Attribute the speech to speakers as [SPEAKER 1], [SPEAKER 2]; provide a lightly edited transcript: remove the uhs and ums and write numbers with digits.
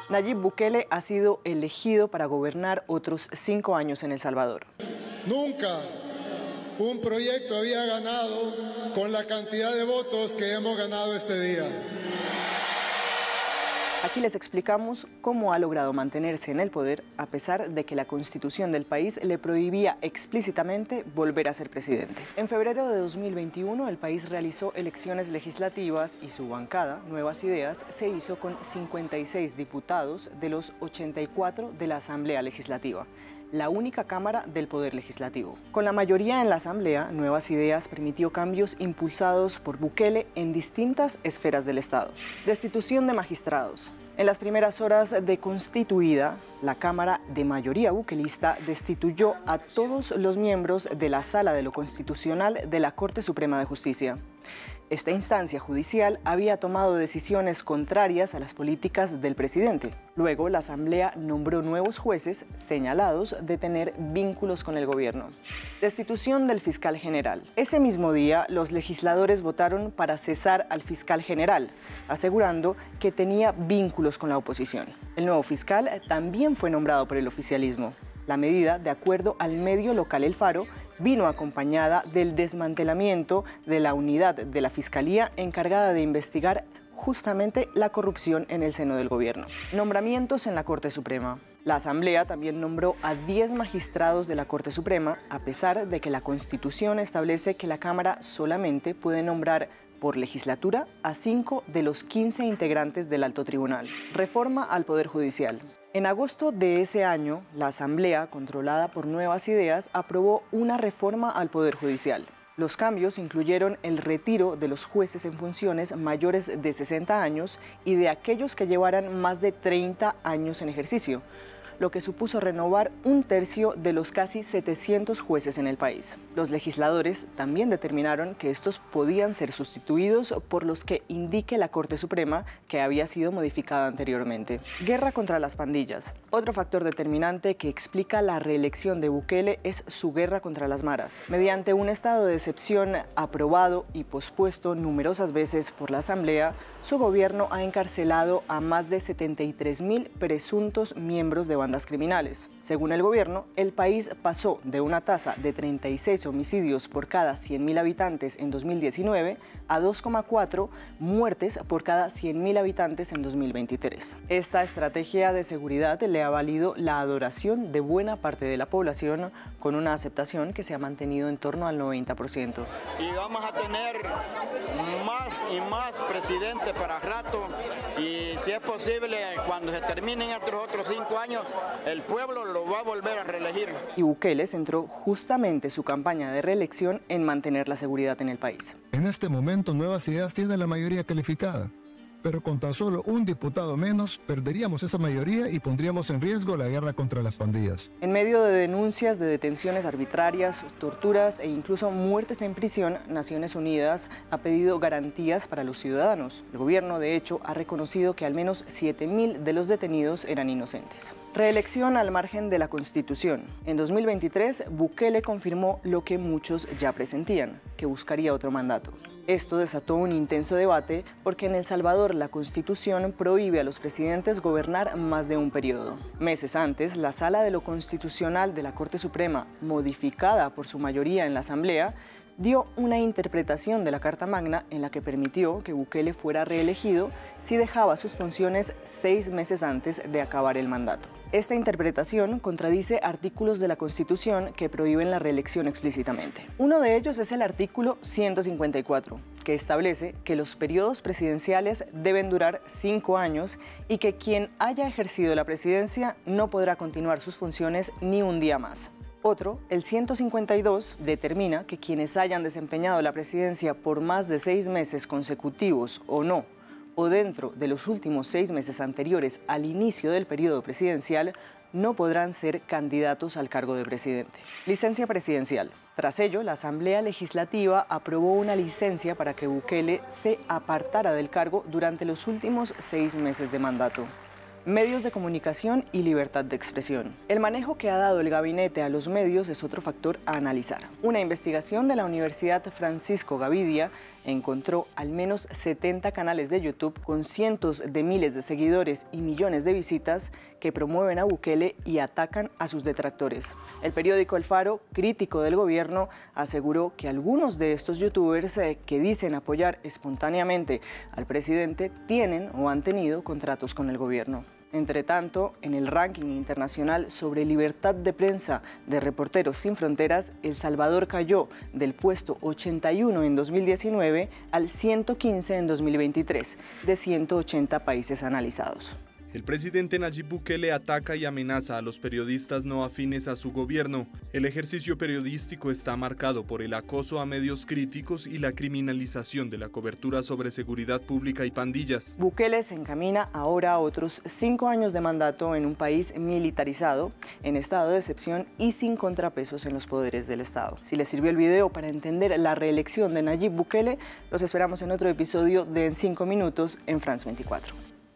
[SPEAKER 1] Nayib Bukele ha sido elegido para gobernar otros 5 años en El Salvador.
[SPEAKER 2] Nunca un proyecto había ganado con la cantidad de votos que hemos ganado este día.
[SPEAKER 1] Aquí les explicamos cómo ha logrado mantenerse en el poder a pesar de que la Constitución del país le prohibía explícitamente volver a ser presidente. En febrero de 2021 el país realizó elecciones legislativas y su bancada, Nuevas Ideas, se hizo con 56 diputados de los 84 de la Asamblea Legislativa, la única cámara del Poder Legislativo. Con la mayoría en la Asamblea, Nuevas Ideas permitió cambios impulsados por Bukele en distintas esferas del Estado. Destitución de magistrados. En las primeras horas de constituida, la Cámara de mayoría bukelista destituyó a todos los miembros de la Sala de lo Constitucional de la Corte Suprema de Justicia. Esta instancia judicial había tomado decisiones contrarias a las políticas del presidente. Luego, la Asamblea nombró nuevos jueces señalados de tener vínculos con el gobierno. Destitución del fiscal general. Ese mismo día, los legisladores votaron para cesar al fiscal general, asegurando que tenía vínculos con la oposición. El nuevo fiscal también fue nombrado por el oficialismo. La medida, de acuerdo al medio local El Faro, vino acompañada del desmantelamiento de la unidad de la Fiscalía encargada de investigar justamente la corrupción en el seno del gobierno. Nombramientos en la Corte Suprema. La Asamblea también nombró a 10 magistrados de la Corte Suprema, a pesar de que la Constitución establece que la Cámara solamente puede nombrar por legislatura a 5 de los 15 integrantes del Alto Tribunal. Reforma al Poder Judicial. En agosto de ese año, la Asamblea, controlada por Nuevas Ideas, aprobó una reforma al Poder Judicial. Los cambios incluyeron el retiro de los jueces en funciones mayores de 60 años y de aquellos que llevaran más de 30 años en ejercicio, lo que supuso renovar 1/3 de los casi 700 jueces en el país. Los legisladores también determinaron que estos podían ser sustituidos por los que indique la Corte Suprema, que había sido modificada anteriormente. Guerra contra las pandillas. Otro factor determinante que explica la reelección de Bukele es su guerra contra las maras. Mediante un estado de excepción aprobado y pospuesto numerosas veces por la Asamblea, su gobierno ha encarcelado a más de 73.000 presuntos miembros de bandas criminales. Según el gobierno, el país pasó de una tasa de 36 homicidios por cada 100.000 habitantes en 2019 a 2,4 muertes por cada 100.000 habitantes en 2023. Esta estrategia de seguridad le ha valido la adoración de buena parte de la población, con una aceptación que se ha mantenido en torno al 90%.
[SPEAKER 3] Y vamos a tener más y más presidentes para rato, y si es posible, cuando se terminen estos otros 5 años, el pueblo lo va a volver a reelegir.
[SPEAKER 1] Y Bukele centró justamente su campaña de reelección en mantener la seguridad en el país.
[SPEAKER 4] En este momento, Nuevas Ideas tiene la mayoría calificada, pero con tan solo un diputado menos, perderíamos esa mayoría y pondríamos en riesgo la guerra contra las pandillas.
[SPEAKER 1] En medio de denuncias de detenciones arbitrarias, torturas e incluso muertes en prisión, Naciones Unidas ha pedido garantías para los ciudadanos. El gobierno, de hecho, ha reconocido que al menos 7.000 de los detenidos eran inocentes. Reelección al margen de la Constitución. En 2023, Bukele confirmó lo que muchos ya presentían, que buscaría otro mandato. Esto desató un intenso debate porque en El Salvador la Constitución prohíbe a los presidentes gobernar más de un periodo. Meses antes, la Sala de lo Constitucional de la Corte Suprema, modificada por su mayoría en la Asamblea, dio una interpretación de la Carta Magna en la que permitió que Bukele fuera reelegido si dejaba sus funciones 6 meses antes de acabar el mandato. Esta interpretación contradice artículos de la Constitución que prohíben la reelección explícitamente. Uno de ellos es el artículo 154, que establece que los periodos presidenciales deben durar 5 años y que quien haya ejercido la presidencia no podrá continuar sus funciones ni un día más. Otro, el 152, determina que quienes hayan desempeñado la presidencia por más de 6 meses consecutivos o no, o dentro de los últimos 6 meses anteriores al inicio del periodo presidencial, no podrán ser candidatos al cargo de presidente. Licencia presidencial. Tras ello, la Asamblea Legislativa aprobó una licencia para que Bukele se apartara del cargo durante los últimos 6 meses de mandato. medios de comunicación y libertad de expresión. El manejo que ha dado el gabinete a los medios es otro factor a analizar. Una investigación de la Universidad Francisco Gavidia encontró al menos 70 canales de YouTube con cientos de miles de seguidores y millones de visitas que promueven a Bukele y atacan a sus detractores. El periódico El Faro, crítico del gobierno, aseguró que algunos de estos youtubers que dicen apoyar espontáneamente al presidente tienen o han tenido contratos con el gobierno. Entre tanto, en el ranking internacional sobre libertad de prensa de Reporteros Sin Fronteras, El Salvador cayó del puesto 81 en 2019 al 115 en 2023, de 180 países analizados.
[SPEAKER 5] El presidente Nayib Bukele ataca y amenaza a los periodistas no afines a su gobierno. El ejercicio periodístico está marcado por el acoso a medios críticos y la criminalización de la cobertura sobre seguridad pública y pandillas.
[SPEAKER 1] Bukele se encamina ahora a otros 5 años de mandato en un país militarizado, en estado de excepción y sin contrapesos en los poderes del Estado. Si les sirvió el video para entender la reelección de Nayib Bukele, los esperamos en otro episodio de En 5 Minutos en France 24.